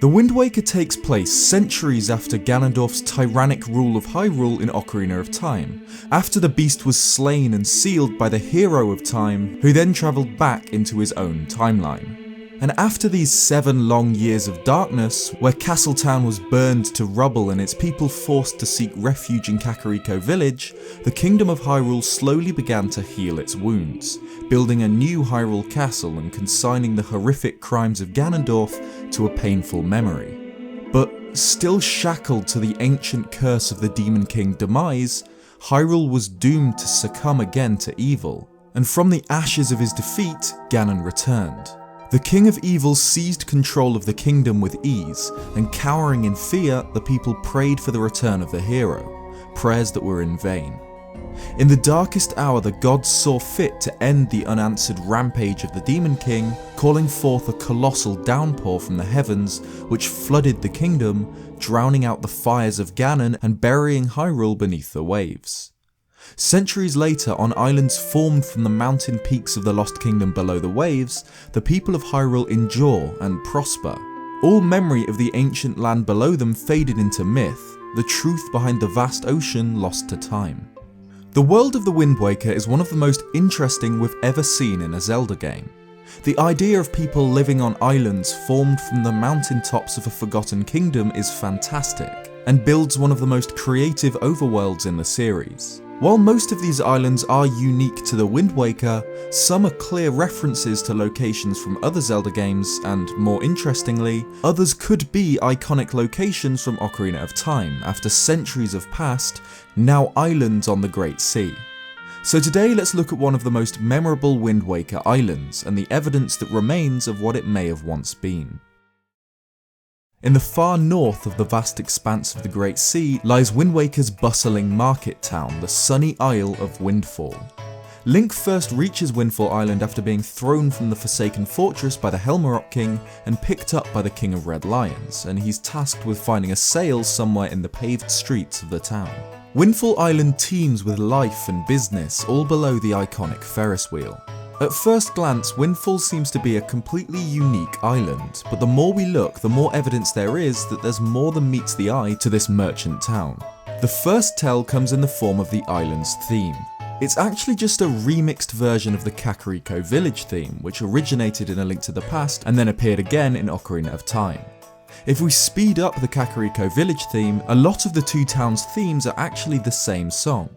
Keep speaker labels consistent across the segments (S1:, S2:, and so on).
S1: The Wind Waker takes place centuries after Ganondorf's tyrannic rule of Hyrule in Ocarina of Time, after the beast was slain and sealed by the hero of time, who then travelled back into his own timeline. And after these 7 long years of darkness, where Castletown was burned to rubble and its people forced to seek refuge in Kakariko Village, the Kingdom of Hyrule slowly began to heal its wounds, building a new Hyrule castle and consigning the horrific crimes of Ganondorf to a painful memory. But still shackled to the ancient curse of the Demon King demise, Hyrule was doomed to succumb again to evil, and from the ashes of his defeat, Ganon returned. The King of Evil seized control of the kingdom with ease, and cowering in fear, the people prayed for the return of the hero, prayers that were in vain. In the darkest hour, the gods saw fit to end the unanswered rampage of the Demon King, calling forth a colossal downpour from the heavens, which flooded the kingdom, drowning out the fires of Ganon and burying Hyrule beneath the waves. Centuries later, on islands formed from the mountain peaks of the Lost Kingdom below the waves, the people of Hyrule endure and prosper. All memory of the ancient land below them faded into myth, the truth behind the vast ocean lost to time. The world of the Wind Waker is one of the most interesting we've ever seen in a Zelda game. The idea of people living on islands formed from the mountain tops of a forgotten kingdom is fantastic, and builds one of the most creative overworlds in the series. While most of these islands are unique to the Wind Waker, some are clear references to locations from other Zelda games, and more interestingly, others could be iconic locations from Ocarina of Time after centuries have passed, now islands on the Great Sea. So today let's look at one of the most memorable Wind Waker islands and the evidence that remains of what it may have once been. In the far north of the vast expanse of the Great Sea lies Wind Waker's bustling market town, the sunny Isle of Windfall. Link first reaches Windfall Island after being thrown from the Forsaken Fortress by the Helmarok King and picked up by the King of Red Lions, and he's tasked with finding a sail somewhere in the paved streets of the town. Windfall Island teems with life and business, all below the iconic Ferris wheel. At first glance, Windfall seems to be a completely unique island, but the more we look, the more evidence there is that there's more than meets the eye to this merchant town. The first tell comes in the form of the island's theme. It's actually just a remixed version of the Kakariko Village theme, which originated in A Link to the Past and then appeared again in Ocarina of Time. If we speed up the Kakariko Village theme, a lot of the two towns' themes are actually the same song.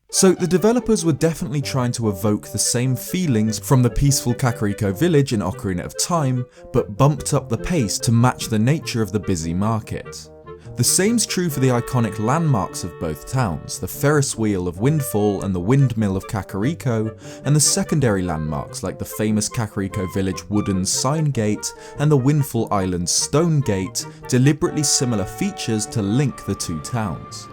S1: So the developers were definitely trying to evoke the same feelings from the peaceful Kakariko Village in Ocarina of Time, but bumped up the pace to match the nature of the busy market. The same's true for the iconic landmarks of both towns, the Ferris wheel of Windfall and the windmill of Kakariko, and the secondary landmarks like the famous Kakariko Village wooden sign gate and the Windfall Island stone gate, deliberately similar features to link the two towns.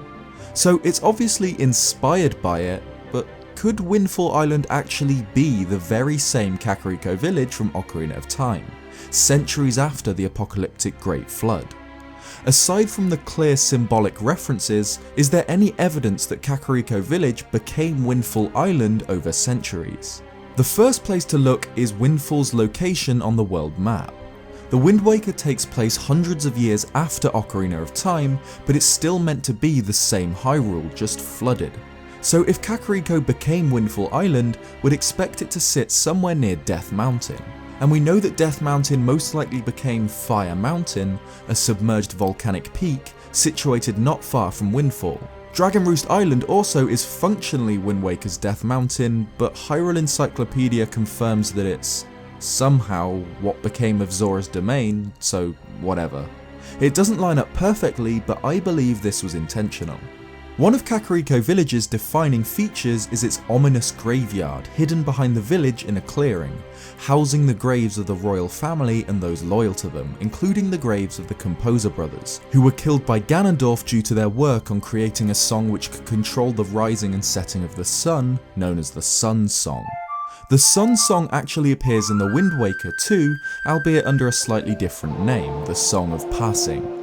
S1: So it's obviously inspired by it, but could Windfall Island actually be the very same Kakariko Village from Ocarina of Time, centuries after the apocalyptic Great Flood? Aside from the clear symbolic references, is there any evidence that Kakariko Village became Windfall Island over centuries? The first place to look is Windfall's location on the world map. The Wind Waker takes place hundreds of years after Ocarina of Time, but it's still meant to be the same Hyrule, just flooded. So if Kakariko became Windfall Island, we'd expect it to sit somewhere near Death Mountain. And we know that Death Mountain most likely became Fire Mountain, a submerged volcanic peak situated not far from Windfall. Dragon Roost Island also is functionally Wind Waker's Death Mountain, but Hyrule Encyclopedia confirms that it's somehow what became of Zora's domain, so whatever. It doesn't line up perfectly, but I believe this was intentional. One of Kakariko Village's defining features is its ominous graveyard hidden behind the village in a clearing, housing the graves of the royal family and those loyal to them, including the graves of the Composer brothers, who were killed by Ganondorf due to their work on creating a song which could control the rising and setting of the sun, known as the Sun Song. The Sun Song actually appears in the Wind Waker too, albeit under a slightly different name, the Song of Passing.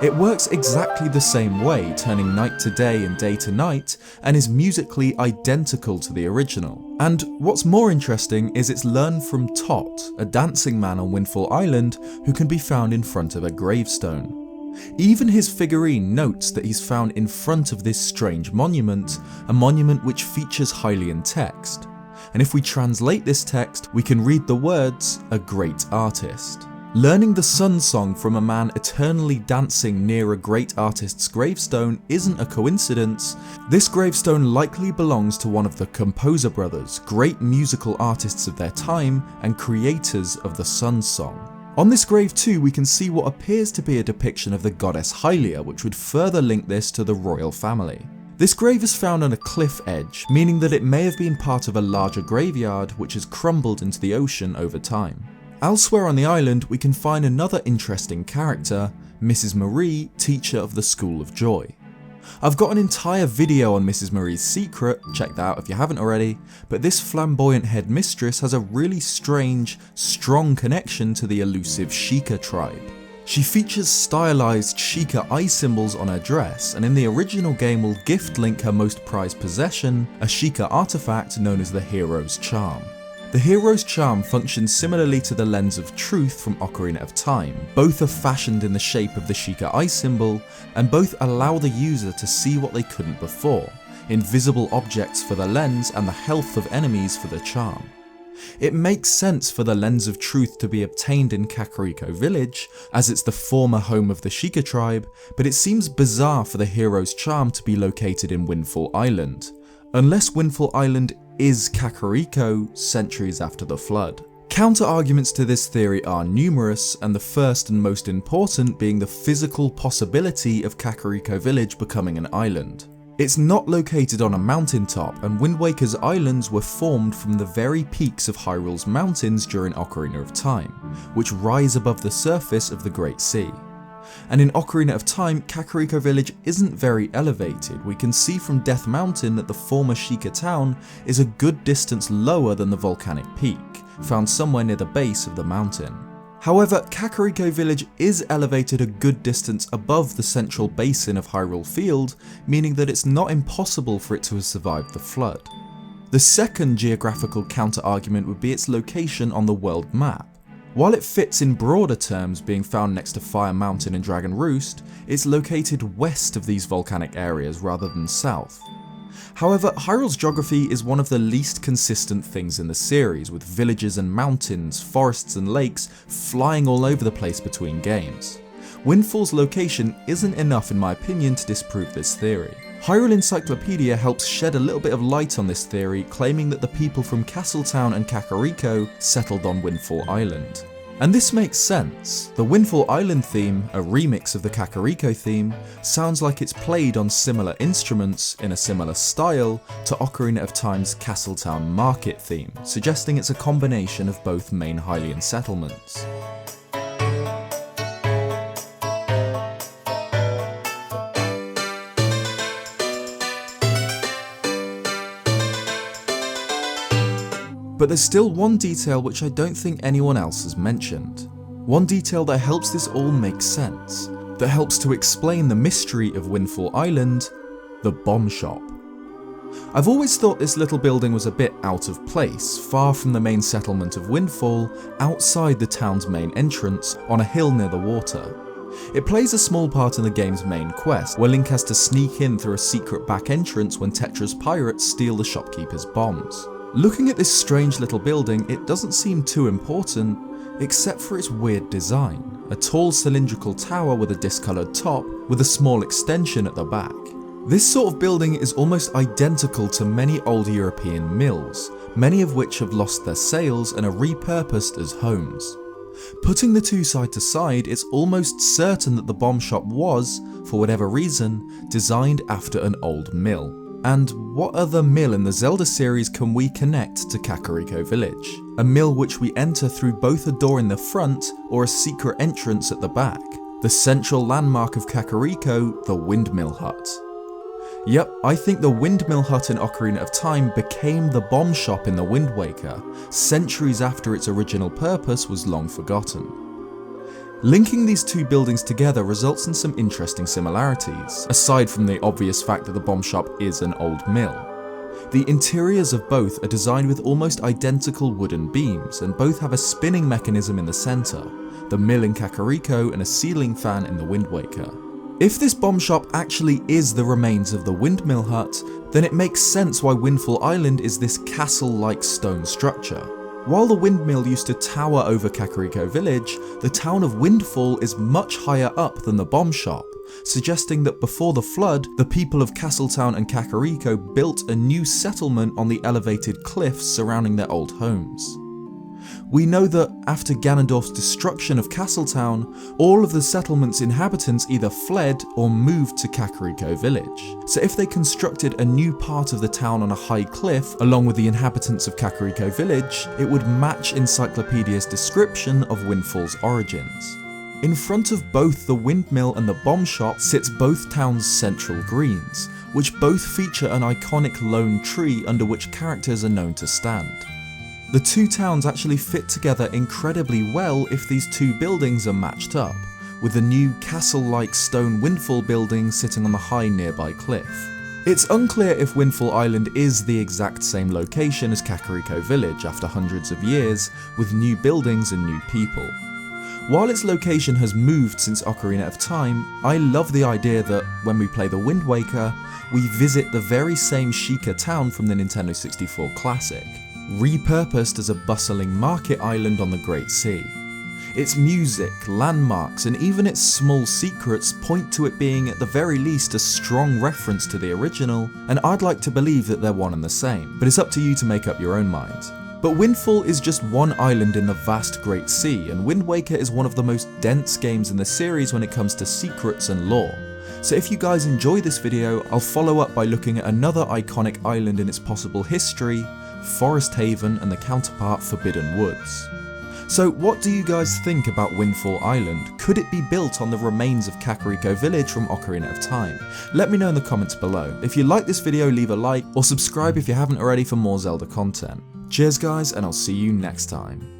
S1: It works exactly the same way, turning night to day and day to night, and is musically identical to the original. And what's more interesting is it's learned from Tot, a dancing man on Windfall Island who can be found in front of a gravestone. Even his figurine notes that he's found in front of this strange monument, a monument which features Hylian text. And if we translate this text, we can read the words, "A great artist." Learning the Sun Song from a man eternally dancing near a great artist's gravestone isn't a coincidence. This gravestone likely belongs to one of the Composer brothers, great musical artists of their time and creators of the Sun Song. On this grave too, we can see what appears to be a depiction of the goddess Hylia, which would further link this to the royal family. This grave is found on a cliff edge, meaning that it may have been part of a larger graveyard which has crumbled into the ocean over time. Elsewhere on the island, we can find another interesting character, Mrs. Marie, teacher of the School of Joy. I've got an entire video on Mrs. Marie's secret, check that out if you haven't already, but this flamboyant headmistress has a really strange, strong connection to the elusive Sheikah tribe. She features stylized Sheikah eye symbols on her dress, and in the original game will gift Link her most prized possession, a Sheikah artifact known as the Hero's Charm. The Hero's Charm functions similarly to the Lens of Truth from Ocarina of Time. Both are fashioned in the shape of the Sheikah eye symbol, and both allow the user to see what they couldn't before, invisible objects for the lens and the health of enemies for the charm. It makes sense for the Lens of Truth to be obtained in Kakariko Village, as it's the former home of the Sheikah tribe, but it seems bizarre for the Hero's Charm to be located in Windfall Island, unless Windfall Island is Kakariko centuries after the flood. Counter-arguments to this theory are numerous, and the first and most important being the physical possibility of Kakariko Village becoming an island. It's not located on a mountaintop, and Wind Waker's islands were formed from the very peaks of Hyrule's mountains during Ocarina of Time, which rise above the surface of the Great Sea. And in Ocarina of Time, Kakariko Village isn't very elevated. We can see from Death Mountain that the former Sheikah town is a good distance lower than the volcanic peak, found somewhere near the base of the mountain. However, Kakariko Village is elevated a good distance above the central basin of Hyrule Field, meaning that it's not impossible for it to have survived the flood. The second geographical counter-argument would be its location on the world map. While it fits in broader terms, being found next to Fire Mountain and Dragon Roost, it's located west of these volcanic areas rather than south. However, Hyrule's geography is one of the least consistent things in the series, with villages and mountains, forests and lakes flying all over the place between games. Windfall's location isn't enough in my opinion to disprove this theory. Hyrule Encyclopedia helps shed a little bit of light on this theory, claiming that the people from Castletown and Kakariko settled on Windfall Island. And this makes sense. The Windfall Island theme, a remix of the Kakariko theme, sounds like it's played on similar instruments in a similar style to Ocarina of Time's Castletown Market theme, suggesting it's a combination of both main Hylian settlements. But there's still one detail which I don't think anyone else has mentioned. One detail that helps this all make sense, that helps to explain the mystery of Windfall Island, the bomb shop. I've always thought this little building was a bit out of place, far from the main settlement of Windfall, outside the town's main entrance, on a hill near the water. It plays a small part in the game's main quest, where Link has to sneak in through a secret back entrance when Tetra's pirates steal the shopkeeper's bombs. Looking at this strange little building, it doesn't seem too important, except for its weird design. A tall cylindrical tower with a discoloured top, with a small extension at the back. This sort of building is almost identical to many old European mills, many of which have lost their sails and are repurposed as homes. Putting the two side to side, it's almost certain that the bomb shop was, for whatever reason, designed after an old mill. And what other mill in the Zelda series can we connect to Kakariko Village? A mill which we enter through both a door in the front or a secret entrance at the back. The central landmark of Kakariko, the Windmill Hut. Yep, I think the Windmill Hut in Ocarina of Time became the bomb shop in the Wind Waker, centuries after its original purpose was long forgotten. Linking these two buildings together results in some interesting similarities, aside from the obvious fact that the bomb shop is an old mill. The interiors of both are designed with almost identical wooden beams, and both have a spinning mechanism in the centre, the mill in Kakariko and a ceiling fan in the Wind Waker. If this bomb shop actually is the remains of the Windmill Hut, then it makes sense why Windfall Island is this castle-like stone structure. While the windmill used to tower over Kakariko Village, the town of Windfall is much higher up than the bomb shop, suggesting that before the flood, the people of Castletown and Kakariko built a new settlement on the elevated cliffs surrounding their old homes. We know that after Ganondorf's destruction of Castletown, all of the settlement's inhabitants either fled or moved to Kakariko Village. So if they constructed a new part of the town on a high cliff along with the inhabitants of Kakariko Village, it would match Encyclopedia's description of Windfall's origins. In front of both the windmill and the bomb shop sits both towns' central greens, which both feature an iconic lone tree under which characters are known to stand. The two towns actually fit together incredibly well if these two buildings are matched up, with the new castle-like stone Windfall building sitting on the high nearby cliff. It's unclear if Windfall Island is the exact same location as Kakariko Village after hundreds of years, with new buildings and new people. While its location has moved since Ocarina of Time, I love the idea that, when we play the Wind Waker, we visit the very same Sheikah town from the Nintendo 64 classic, repurposed as a bustling market island on the Great Sea. Its music, landmarks, and even its small secrets point to it being at the very least a strong reference to the original, and I'd like to believe that they're one and the same, but it's up to you to make up your own mind. But Windfall is just one island in the vast Great Sea, and Wind Waker is one of the most dense games in the series when it comes to secrets and lore. So if you guys enjoy this video, I'll follow up by looking at another iconic island and its possible history, Forest Haven and the counterpart Forbidden Woods. So what do you guys think about Windfall Island? Could it be built on the remains of Kakariko Village from Ocarina of Time? Let me know in the comments below. If you like this video, leave a like or subscribe if you haven't already for more Zelda content. Cheers guys, and I'll see you next time.